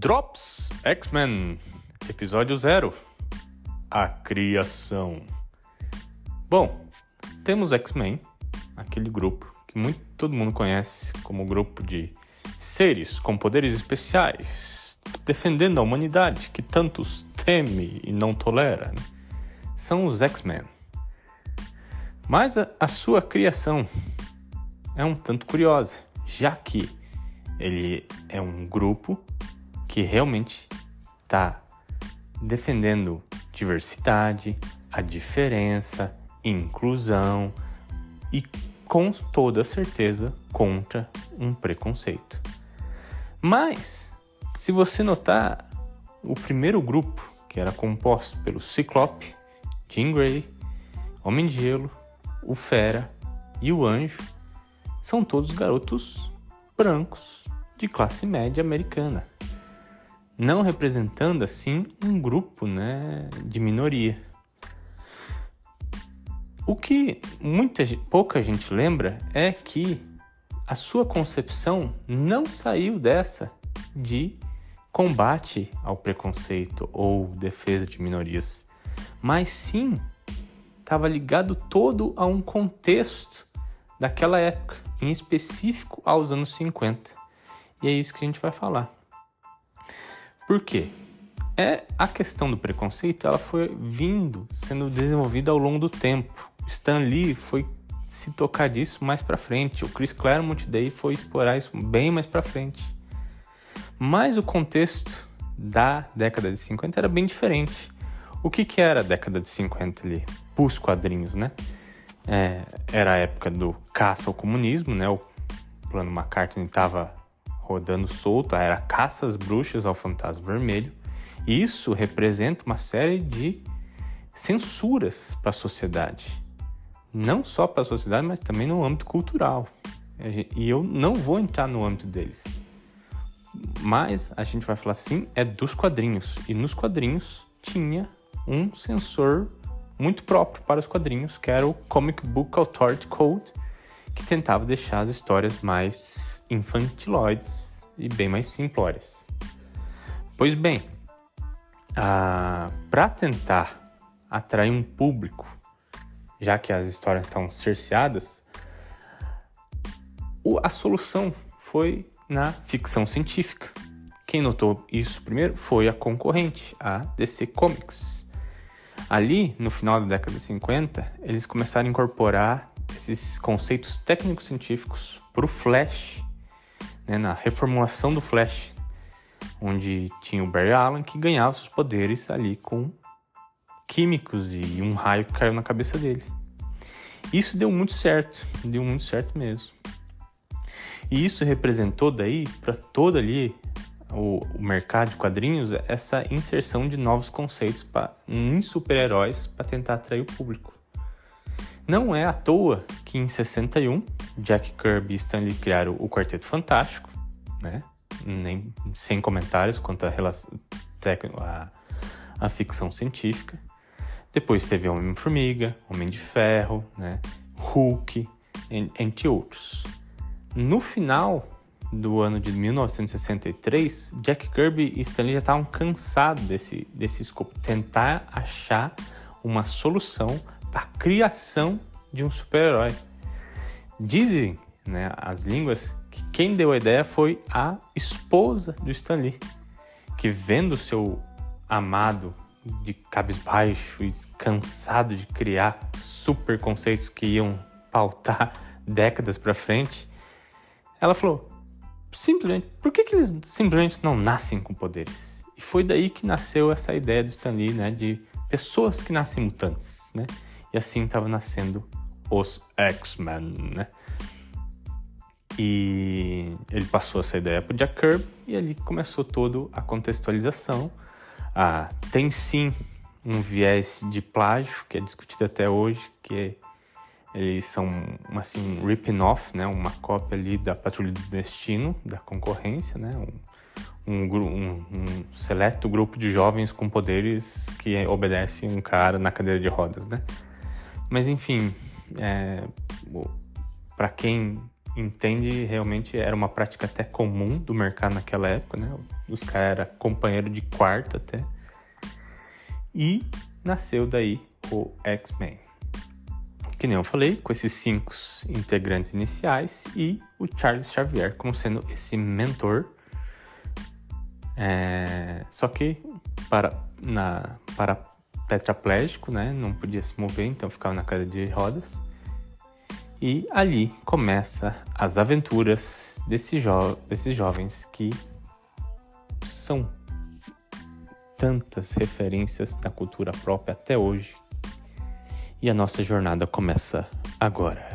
Drops X-Men, episódio 0, a criação. Bom, temos X-Men, aquele grupo que todo mundo conhece como grupo de seres com poderes especiais, defendendo a humanidade que tantos teme e não tolera, né? São os X-Men. Mas a sua criação é um tanto curiosa, já que ele é um grupo que realmente está defendendo diversidade, a diferença, inclusão e, com toda certeza, contra um preconceito. Mas, se você notar, o primeiro grupo, que era composto pelo Ciclope, Jean Grey, Homem de Gelo, o Fera e o Anjo, são todos garotos brancos de classe média americana, não representando assim um grupo, de minoria. O que pouca gente lembra é que a sua concepção não saiu dessa de combate ao preconceito ou defesa de minorias, mas sim estava ligado todo a um contexto daquela época, em específico aos anos 50. E é isso que a gente vai falar. Por quê? A questão do preconceito, ela foi sendo desenvolvida ao longo do tempo. Stan Lee foi se tocar disso mais pra frente. O Chris Claremont daí foi explorar isso bem mais pra frente. Mas o contexto da década de 50 era bem diferente. O que era a década de 50 ali? Pros quadrinhos, né? Era a época do caça ao comunismo, né? O plano McCartney estava rodando solto, era caça às bruxas ao fantasma vermelho. E isso representa uma série de censuras para a sociedade. Não só para a sociedade, mas também no âmbito cultural. E eu não vou entrar no âmbito deles. Mas a gente vai falar assim, dos quadrinhos. E nos quadrinhos tinha um censor muito próprio para os quadrinhos, que era o Comic Book Authority Code, que tentava deixar as histórias mais infantiloides e bem mais simplórias. Pois bem, para tentar atrair um público, já que as histórias estão cerceadas, a solução foi na ficção científica. Quem notou isso primeiro foi a concorrente, a DC Comics. Ali, no final da década de 50, eles começaram a incorporar esses conceitos técnicos científicos para o Flash, na reformulação do Flash, onde tinha o Barry Allen que ganhava seus poderes ali com químicos e um raio que caiu na cabeça dele. Isso deu muito certo mesmo. E isso representou daí para todo ali o mercado de quadrinhos essa inserção de novos conceitos em super-heróis para tentar atrair o público. Não é à toa que em 61 Jack Kirby e Stan Lee criaram o Quarteto Fantástico, sem comentários quanto a ficção científica. Depois teve Homem-Formiga, Homem de Ferro, Hulk, entre outros. No final do ano de 1963, Jack Kirby e Stan Lee já estavam cansados desse escopo, tentar achar uma solução para a criação de um super-herói. Dizem, as línguas, que quem deu a ideia foi a esposa do Stan Lee, que vendo seu amado de cabisbaixo e cansado de criar super conceitos que iam pautar décadas para frente, ela falou: simplesmente, por que eles simplesmente não nascem com poderes? E foi daí que nasceu essa ideia do Stan Lee, de pessoas que nascem mutantes, E assim estava nascendo os X-Men, E ele passou essa ideia para o Jack Kirby e ali começou toda a contextualização. Tem sim um viés de plágio que é discutido até hoje, que eles são um ripping-off, uma cópia ali da Patrulha do Destino, da concorrência, um seleto grupo de jovens com poderes que obedecem um cara na cadeira de rodas, Mas enfim, para quem entende, realmente era uma prática até comum do mercado naquela época, né? Os caras eram companheiro de quarto até. E nasceu daí o X-Men. Que nem eu falei, com esses 5 integrantes iniciais e o Charles Xavier como sendo esse mentor. Só que para tetraplégico, né? Não podia se mover, então ficava na cadeira de rodas. E ali começa as aventuras desses jovens que são tantas referências da cultura própria até hoje. E a nossa jornada começa agora.